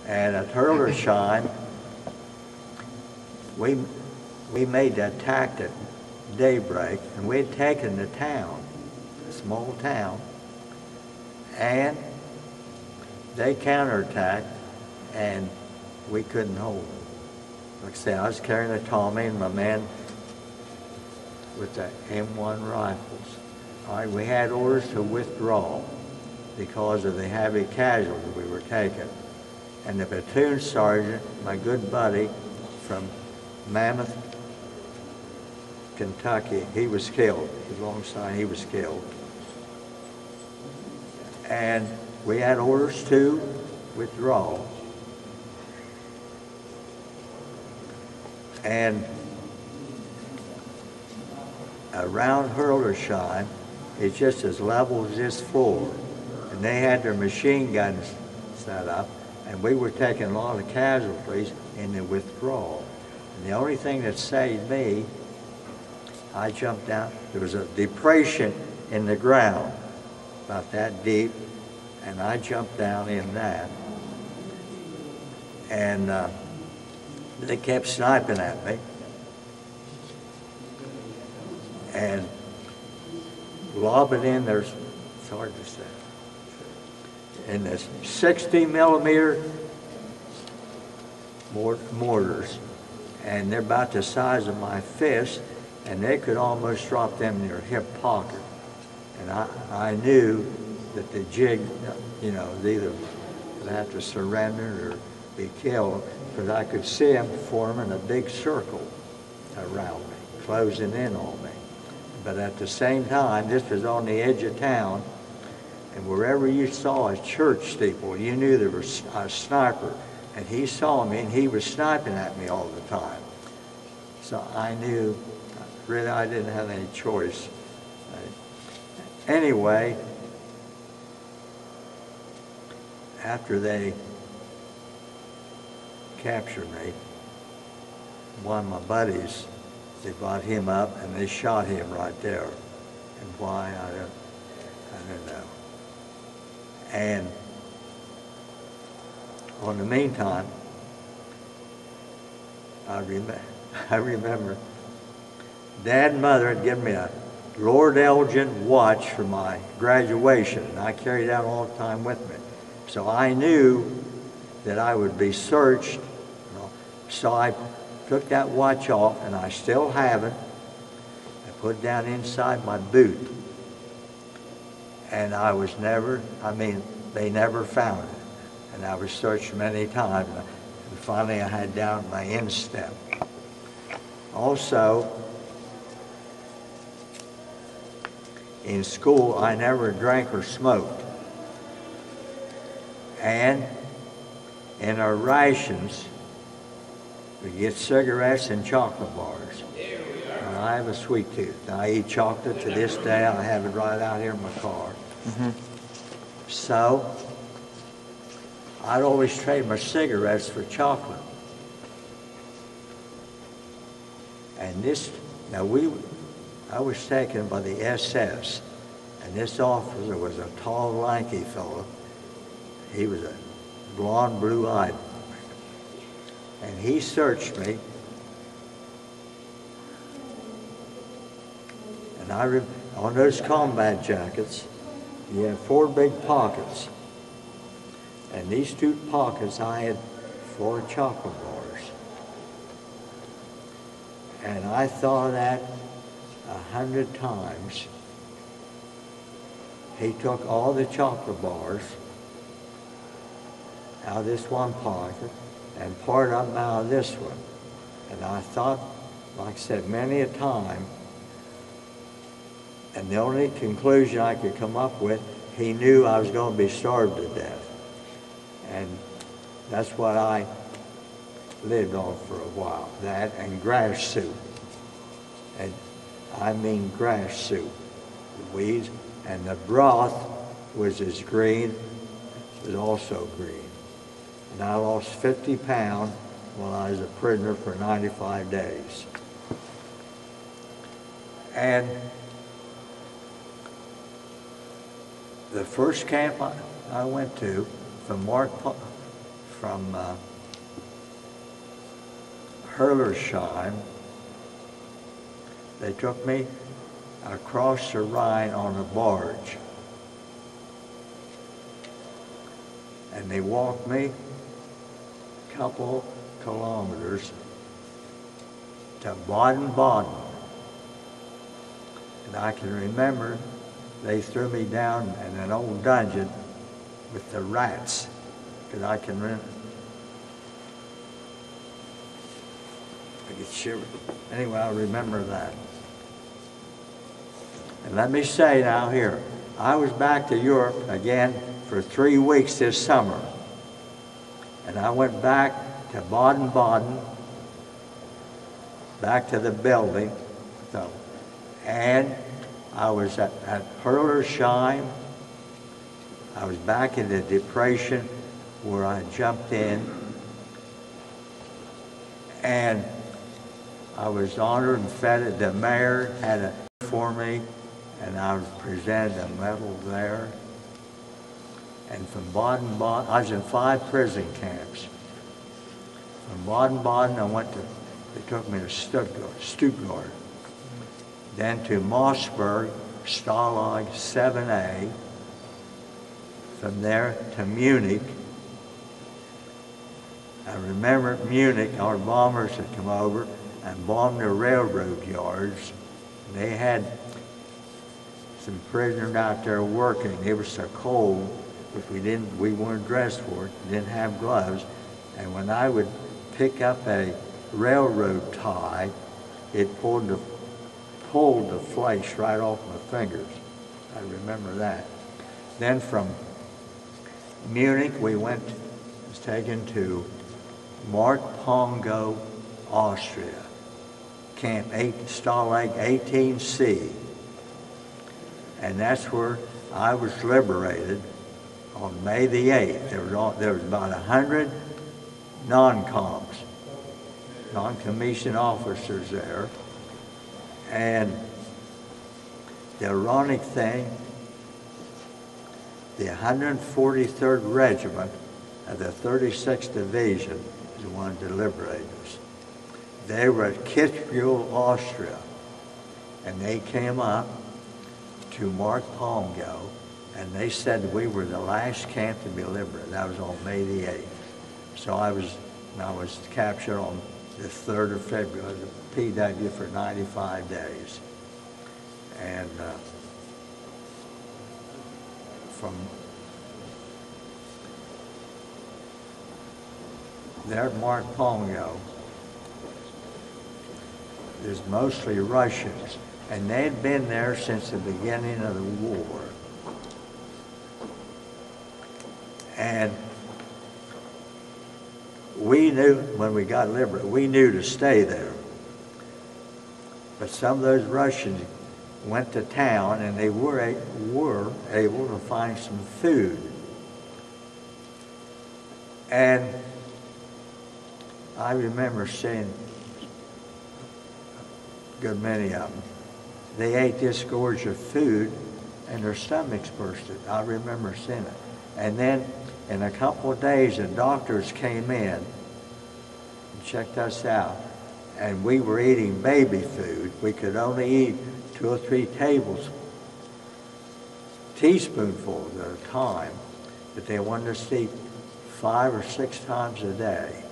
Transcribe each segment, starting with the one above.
And at Hurlersheim, we made the attack at daybreak, and we had taken the town, a small town, and they counterattacked, and we couldn't hold them. Like I said, I was carrying a Tommy and my man with the M1 rifles. All right, we had orders to withdraw because of the heavy casualties we were taking. And the platoon sergeant, my good buddy from Mammoth, Kentucky, he was killed. Alongside, he was killed. And we had orders to withdraw. And around Hurlersheim, it's just as level as this floor. And they had their machine guns set up, and we were taking a lot of casualties in the withdrawal. And the only thing that saved me, I jumped down. There was a depression in the ground, about that deep, and I jumped down in that. And they kept sniping at me. And lobbing in their, it's hard to say, in this 60 millimeter mortars. And they're about the size of my fist, and they could almost drop them in their hip pocket. And I knew that the jig, you know, either would have to surrender or be killed, because I could see them forming a big circle around me, closing in on me. But at the same time, this was on the edge of town, and wherever you saw a church steeple, you knew there was a sniper. And he saw me, and he was sniping at me all the time. So I knew, really, I didn't have any choice. Anyway, after they captured me, one of my buddies, they brought him up and they shot him right there. And why, I don't know. And in the meantime, I remember Dad and Mother had given me a Lord Elgin watch for my graduation, and I carried that all the time with me. So I knew that I would be searched. You know. So I took that watch off, and I still have it. I put it down inside my boot. And I was never, they never found it. And I was searched many times. And finally I had down my instep. Also, in school, I never drank or smoked. And in our rations, we get cigarettes and chocolate bars. And I have a sweet tooth. I eat chocolate to this day. I have it right out here in my car. Mm-hmm. So, I'd always trade my cigarettes for chocolate. And this, now I was taken by the SS, and this officer was a tall, lanky fellow. He was a blonde, blue-eyed. And he searched me. And on those combat jackets, you had 4 big pockets. And these 2 pockets, I had 4 chocolate bars. And I thought that 100 times. He took all the chocolate bars out of this one pocket and part of them out of this one. And I thought, like I said, many a time, and the only conclusion I could come up with, he knew I was going to be starved to death. And that's what I lived on for a while, that and grass soup. And I mean grass soup, the weeds, and the broth was as green, was also green. And I lost 50 pounds while I was a prisoner for 95 days. And the first camp I went to, from from Herman. They took me across the Rhine on a barge. And they walked me a couple kilometers to Baden-Baden. And I can remember they threw me down in an old dungeon with the rats, because I can remember. I get shivered. Anyway, I remember that. And let me say now here, I was back to Europe again for 3 weeks this summer. And I went back to Baden-Baden, back to the building. So, and I was at Herman. I was back in the depression where I jumped in. And I was honored and feted. The mayor had it for me, and I was presented a medal there. And from Baden-Baden, I was in 5 prison camps. From Baden-Baden, I went to, they took me to Stuttgart. Then to Mossberg, Stalag 7A. From there to Munich. I remember Munich, our bombers had come over and bombed the railroad yards. They had some prisoners out there working. It was so cold, but we weren't dressed for it, didn't have gloves. And when I would pick up a railroad tie, it pulled the flesh right off my fingers. I remember that. Then from Munich, we was taken to Pongo, Austria, Camp Stalag 18C. And that's where I was liberated on May the 8th. There was about 100 non-coms, non-commissioned officers there. And the ironic thing, the 143rd Regiment of the 36th Division is the one that liberated us. They were at Kitzbühel, Austria, and they came up to Pongo, and they said we were the last camp to be liberated. That was on May the 8th. So I was captured on the 3rd of February, the POW for 95 days. And from there at Pongo, there's mostly Russians, and they'd been there since the beginning of the war. And we knew when we got liberated, we knew to stay there. But some of those Russians went to town, and they were able to find some food. And I remember seeing a good many of them. They ate this gorge of food, and their stomachs bursted. I remember seeing it. And then in a couple of days, the doctors came in and checked us out. And we were eating baby food. We could only eat 2 or 3 teaspoonfuls at a time, but they wanted us to eat 5 or 6 times a day.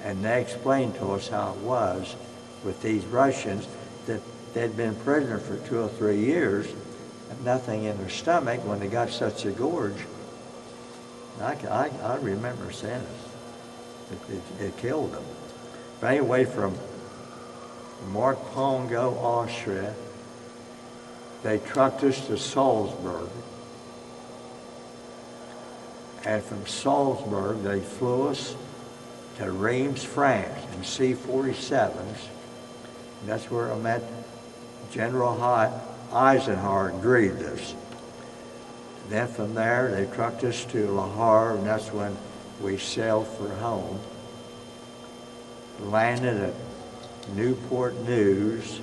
And they explained to us how it was with these Russians, that they'd been prisoners for 2 or 3 years, and nothing in their stomach when they got such a gorge. I remember seeing it. It killed them. But anyway, from Pongo, Austria, they trucked us to Salzburg. And from Salzburg, they flew us to Reims, France, in C-47s. And that's where I met General Eisenhower and greeted us. Then from there, they trucked us to Le Havre, and that's when we sailed for home. Landed at Newport News,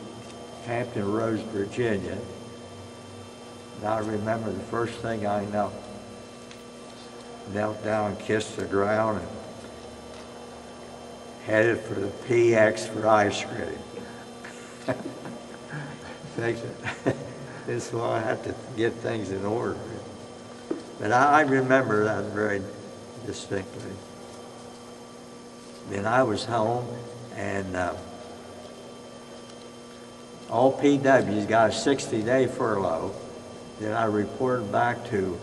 Hampton Roads, Virginia. And I remember the first thing I knelt down and kissed the ground and headed for the PX for ice cream. This is why I have to get things in order. But I remember that very distinctly. Then I was home, and all PWs got a 60-day furlough. Then I reported back to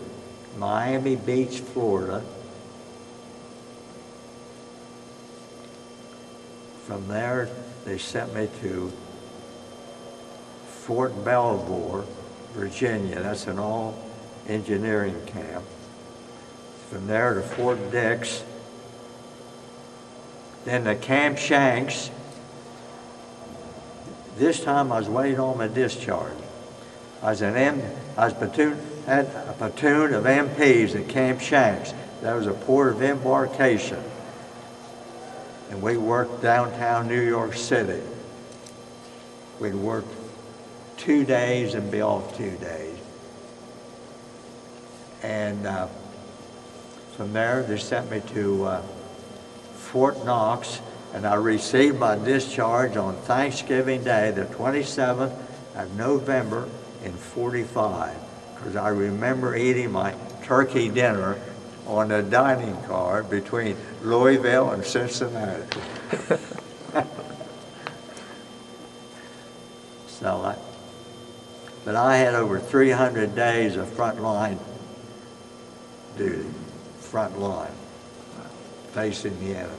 Miami Beach, Florida. From there, they sent me to Fort Belvoir, Virginia. That's an all-engineering camp. From there to Fort Dix. Then to Camp Shanks. This time I was waiting on my discharge. I was had a platoon of MPs at Camp Shanks. That was a port of embarkation. And we worked downtown New York City. We'd work 2 days and be off 2 days. And from there, they sent me to Fort Knox, and I received my discharge on Thanksgiving Day, the 27th of November in '45, because I remember eating my turkey dinner on a dining car between Louisville and Cincinnati. But I had over 300 days of frontline duty, frontline, facing the enemy.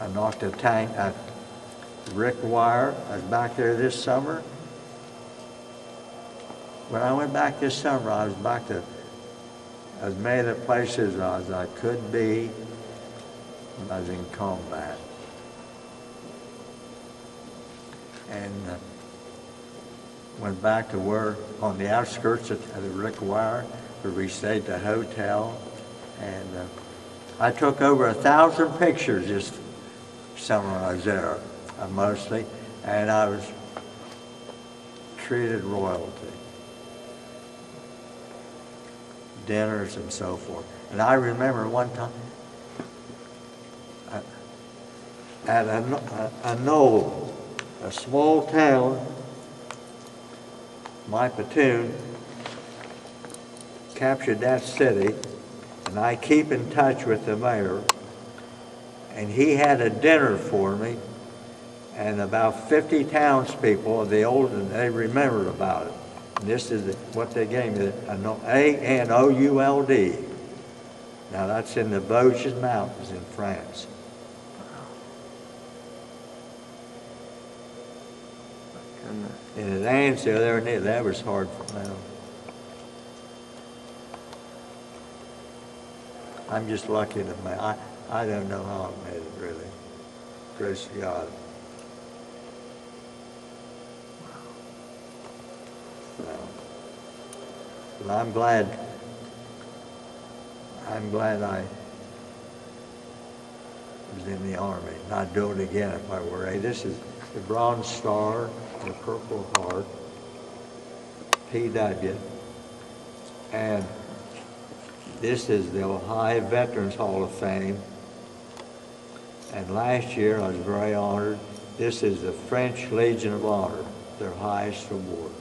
I knocked a tank, Rick Wire. I was back there this summer. When I went back this summer, I was back to as many of the places as I could be when I was in combat. And went back to work on the outskirts of the Rick Wire, where we stayed at the hotel. And I took over 1,000 pictures this summer I was there, mostly, and I was treated royalty. Dinners and so forth. And I remember one time at a knoll, a small town, my platoon captured that city, and I keep in touch with the mayor, and he had a dinner for me, and about 50 townspeople, they remembered about it. And this is what they gave me, A-N-O-U-L-D. Now that's in the Vosges Mountains in France. And his answer there, that was hard for them. I'm just lucky to make it. I don't know how I made it, really. Grace of God. But I'm glad I was in the Army. And I'd do it again if I were. This is the Bronze Star, the Purple Heart, PW, and this is the Ohio Veterans Hall of Fame. And last year I was very honored. This is the French Legion of Honor, their highest award.